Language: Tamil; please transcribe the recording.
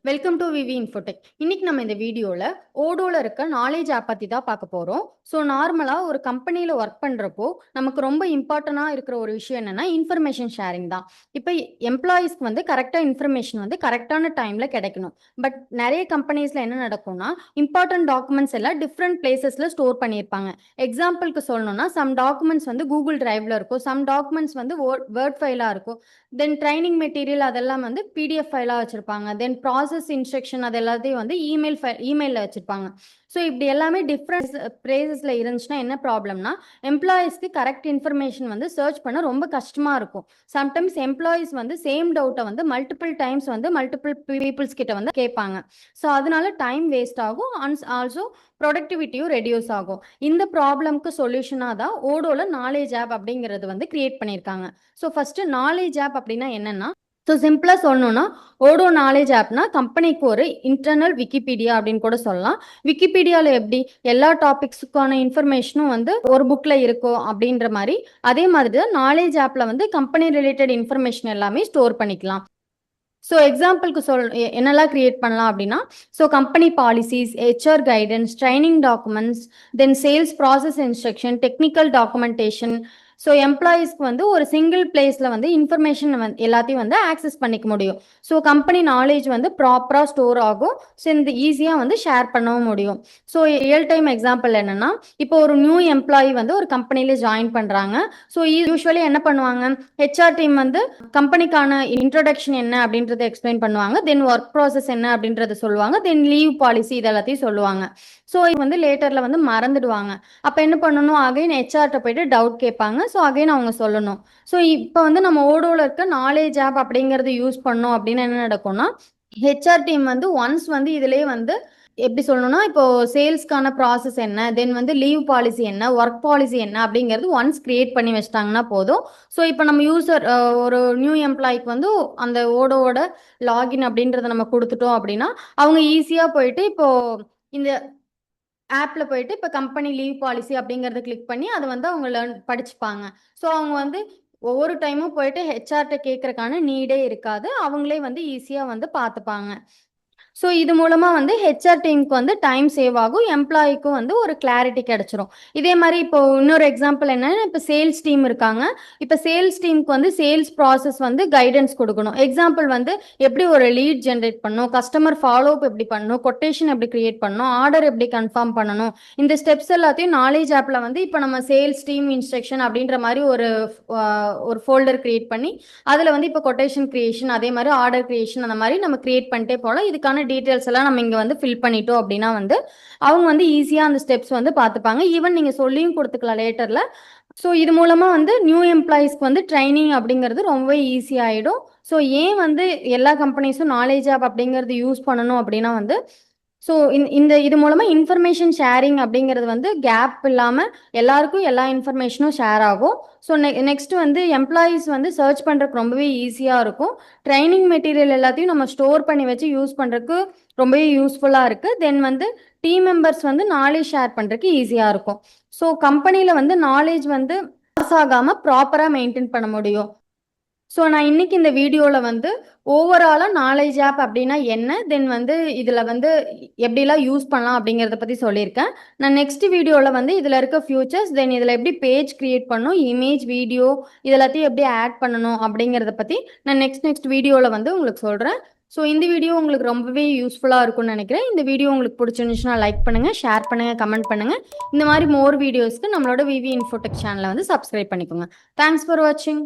Welcome to V V Infotech. இன்னைக்கு நம்ம இந்த வீடியோவில் ஓடோல இருக்க நாலேஜ் ஆப் பற்றி தான் பார்க்க போகிறோம். ஸோ நார்மலாக ஒரு கம்பெனியில் ஒர்க் பண்ணுறப்போ நமக்கு ரொம்ப இம்பார்ட்டண்ட்டாக இருக்கிற ஒரு விஷயம் என்னென்னா இன்ஃபர்மேஷன் ஷேரிங் தான். இப்போ எம்ப்ளாயீஸ்க்கு வந்து கரெக்டாக இன்ஃபர்மேஷன் வந்து கரெக்டான டைமில் கிடைக்கணும். பட் நிறைய கம்பெனிஸில் என்ன நடக்கும்னா இம்பார்ட்டன்ட் டாக்குமெண்ட்ஸ் எல்லாம் டிஃப்ரெண்ட் பிளேசஸில் ஸ்டோர் பண்ணியிருப்பாங்க. எக்ஸாம்பிளுக்கு சொல்லணும்னா சம் டாக்குமெண்ட்ஸ் வந்து கூகுள் டிரைவில் இருக்கும், சம் டாக்குமெண்ட்ஸ் வந்து வேர்ட் ஃபைலாக இருக்கும், தென் ட்ரைனிங் மெட்டீரியல் அதெல்லாம் வந்து பிடிஎஃப் ஃபைலாக வச்சுருப்பாங்க, தென் ப்ராசஸ் இன்ஸ்ட்ரக்ஷன் அது எல்லாத்தையும் வந்து இமெயிலில் வச்சுருப்பாங்க. ஸோ இப்படி எல்லாமே டிஃப்ரெண்ட் ப்ளேசஸில் இருந்துச்சுன்னா என்ன ப்ராப்ளம்னா எம்ப்ளாயீஸ்க்கு கரெக்ட் இன்ஃபர்மேஷன் வந்து சர்ச் பண்ண ரொம்ப கஷ்டமாக இருக்கும். சம்டைம்ஸ் எம்ப்ளாயீஸ் வந்து சேம் டவுட்டை வந்து மல்டிபிள் டைம்ஸ் வந்து மல்டிபிள் பீப்புள்ஸ் கிட்ட வந்து கேட்பாங்க. ஸோ அதனால டைம் வேஸ்ட் ஆகும், ஆல்சோ ப்ரொடக்டிவிட்டியும் ரெடியூஸ் ஆகும். இந்த ப்ராப்ளம்க்கு சொல்யூஷனாக தான் ஓடோல நாலேஜ் ஆப் அப்படிங்கிறது வந்து கிரியேட் பண்ணியிருக்காங்க. ஸோ ஃபர்ஸ்ட் நாலேஜ் ஆப் அப்படின்னா என்னன்னா, ஸோ சிம்பிளாக சொல்லணும்னா ஓடோ நாலேஜ் ஆப்னா கம்பெனிக்கு ஒரு இன்டர்னல் விக்கிபீடியா அப்படின்னு கூட சொல்லலாம். விக்கிபீடியாவில் எப்படி எல்லா டாபிக்ஸுக்கான இன்ஃபர்மேஷனும் வந்து ஒரு புக்கில் இருக்கும் அப்படின்ற மாதிரி, அதே மாதிரி தான் நாலேஜ் ஆப்பில் வந்து கம்பெனி ரிலேட்டட் இன்ஃபர்மேஷன் எல்லாமே ஸ்டோர் பண்ணிக்கலாம். ஸோ எக்ஸாம்பிளுக்கு என்னெல்லாம் கிரியேட் பண்ணலாம் அப்படின்னா, so company policies, HR guidance, training documents, then sales process instruction, technical documentation. So எம்ப்ளாயீஸ்க்கு வந்து ஒரு சிங்கிள் பிளேஸில் வந்து இன்ஃபர்மேஷன் எல்லாத்தையும் வந்து ஆக்சஸ் பண்ணிக்க முடியும். ஸோ கம்பெனி நாலேஜ் வந்து ப்ராப்பராக ஸ்டோர் ஆகும். ஸோ இந்த ஈஸியாக வந்து ஷேர் பண்ணவும் முடியும். ஸோ ரியல் டைம் எக்ஸாம்பிள் என்னென்னா, இப்போ ஒரு நியூ எம்ப்ளாயி வந்து ஒரு கம்பெனியில் ஜாயின் பண்ணுறாங்க. ஸோ யூஸ்வலி என்ன பண்ணுவாங்க, ஹெச்ஆர் டீம் வந்து கம்பெனிக்கான இன்ட்ரோடக்ஷன் என்ன அப்படின்றத எக்ஸ்பிளைன் பண்ணுவாங்க, தென் ஒர்க் ப்ராசஸ் என்ன அப்படின்றத சொல்லுவாங்க, தென் லீவ் பாலிசி இதெல்லாத்தையும் சொல்லுவாங்க. ஸோ இது வந்து லேட்டரில் வந்து மறந்துடுவாங்க. அப்போ என்ன பண்ணணும், அகைன் ஹெச்ஆர்ட்ட போயிட்டு டவுட் கேட்பாங்க. ஸோ அகைன் அவங்க சொல்லணும். ஸோ இப்போ வந்து நம்ம ஓடோல இருக்க நாலேஜ் ஆப் அப்படிங்கிறது யூஸ் பண்ணோம் அப்படின்னு என்ன நடக்கும்னா, ஹெச்ஆர் டீம் வந்து ஒன்ஸ் வந்து இதுலேயே வந்து எப்படி சொல்லணும்னா, இப்போ சேல்ஸ்க்கான ப்ராசஸ் என்ன, தென் வந்து லீவ் பாலிசி என்ன, ஒர்க் பாலிசி என்ன அப்படிங்கிறது ஒன்ஸ் கிரியேட் பண்ணி வச்சிட்டாங்கன்னா போதும். ஸோ இப்போ நம்ம யூசர் ஒரு நியூ எம்ப்ளாய்க்கு வந்து அந்த ஓடோட லாகின் அப்படின்றத நம்ம கொடுத்துட்டோம் அப்படின்னா அவங்க ஈஸியாக போயிட்டு இப்போ இந்த ஆப்பில் போயிட்டு இப்போ கம்பெனி லீவ் பாலிசி அப்படிங்கிறத கிளிக் பண்ணி அதை வந்து அவங்க படிச்சுப்பாங்க. ஸோ அவங்க வந்து ஒவ்வொரு டைமும் போயிட்டு ஹெச்ஆர்ட்ட கேட்கறக்கான நீடே இருக்காது, அவங்களே வந்து ஈஸியாக வந்து பார்த்துப்பாங்க. ஸோ இது மூலமாக வந்து ஹெச்ஆர் டீமுக்கு வந்து டைம் சேவ் ஆகும், எம்ப்ளாய்க்கும் வந்து ஒரு கிளாரிட்டி கிடைச்சிரும். இதே மாதிரி இப்போ இன்னொரு எக்ஸாம்பிள் என்னன்னா, இப்போ சேல்ஸ் டீம் இருக்காங்க. இப்போ சேல்ஸ் டீமுக்கு வந்து சேல்ஸ் ப்ராசஸ் வந்து கைடன்ஸ் கொடுக்கணும். எக்ஸாம்பிள் வந்து எப்படி ஒரு லீட் ஜென்ரேட் பண்ணணும், கஸ்டமர் ஃபாலோ அப் எப்படி பண்ணணும், கொட்டேஷன் எப்படி கிரியேட் பண்ணணும், ஆர்டர் எப்படி கன்ஃபார்ம் பண்ணணும், இந்த ஸ்டெப்ஸ் எல்லாத்தையும் நாலேஜ் ஆப்பில் வந்து இப்போ நம்ம சேல்ஸ் டீம் இன்ஸ்ட்ரக்ஷன் அப்படின்ற மாதிரி ஒரு ஃபோல்டர் கிரியேட் பண்ணி அதில் வந்து இப்போ கொட்டேஷன் கிரியேஷன், அதே மாதிரி ஆர்டர் கிரியேஷன், அந்த மாதிரி நம்ம கிரியேட் பண்ணிட்டே போகலாம். இதுக்கான டீட்டெயில்ஸ் எல்லாம் நம்ம இங்கே வந்து ஃபில் பண்ணிட்டோம் அப்படின்னா வந்து அவங்க வந்து ஈஸியாக அந்த ஸ்டெப்ஸ் வந்து பார்த்துப்பாங்க. ஈவன் நீங்கள் சொல்லியும் கொடுத்துக்கலாம் லேட்டரில். ஸோ இது மூலமாக வந்து நியூ எம்ப்ளாயீஸ்க்கு வந்து ட்ரைனிங் அப்படிங்கிறது ரொம்ப ஈஸியாகிடும். ஸோ ஏன் வந்து எல்லா கம்பெனிஸும் நாலேஜ் ஆப் அப்படிங்கிறது யூஸ் பண்ணணும் அப்படின்னா வந்து, ஸோ இது மூலமாக இன்ஃபர்மேஷன் ஷேரிங் அப்படிங்கிறது வந்து கேப் இல்லாமல் எல்லாருக்கும் எல்லா இன்ஃபர்மேஷனும் ஷேர் ஆகும். ஸோ நெக்ஸ்ட் வந்து எம்ப்ளாயீஸ் வந்து சர்ச் பண்ணுறதுக்கு ரொம்பவே ஈஸியாக இருக்கும். ட்ரைனிங் மெட்டீரியல் எல்லாத்தையும் நம்ம ஸ்டோர் பண்ணி வச்சு யூஸ் பண்ணுறதுக்கு ரொம்பவே யூஸ்ஃபுல்லாக இருக்குது. தென் வந்து டீம் மெம்பர்ஸ் வந்து நாலேஜ் ஷேர் பண்ணுறதுக்கு ஈஸியாக இருக்கும். ஸோ கம்பெனியில் வந்து நாலேஜ் வந்து லாஸ் ஆகாமல் ப்ராப்பராக மெயின்டைன் பண்ண முடியும். ஸோ நான் இன்னைக்கு இந்த வீடியோவில் வந்து ஓவராலாக நாலேஜ் ஆப் அப்படின்னா என்ன, தென் வந்து இதில் வந்து எப்படிலாம் யூஸ் பண்ணலாம் அப்படிங்கிறத பற்றி சொல்லியிருக்கேன். நான் நெக்ஸ்ட் வீடியோவில் வந்து இதில் இருக்க ஃபியூச்சர்ஸ், தென் இதில் எப்படி பேஜ் கிரியேட் பண்ணணும், இமேஜ், வீடியோ இதெல்லாத்தையும் எப்படி ஆட் பண்ணணும் அப்படிங்கிறத பற்றி நான் நெக்ஸ்ட் வீடியோவில் வந்து உங்களுக்கு சொல்கிறேன். ஸோ இந்த வீடியோ உங்களுக்கு ரொம்பவே யூஸ்ஃபுல்லாக இருக்கும்னு நினைக்கிறேன். இந்த வீடியோ உங்களுக்கு பிடிச்சிருந்துச்சுன்னா லைக் பண்ணுங்கள், ஷேர் பண்ணுங்கள், கமெண்ட் பண்ணுங்கள். இந்த மாதிரி மோர் வீடியோஸ்க்கு நம்மளோட விவி இன்ஃபோடெக் சேனலை வந்து சப்ஸ்கிரைப் பண்ணிக்கோங்க. தேங்க்ஸ் ஃபார் வாட்சிங்.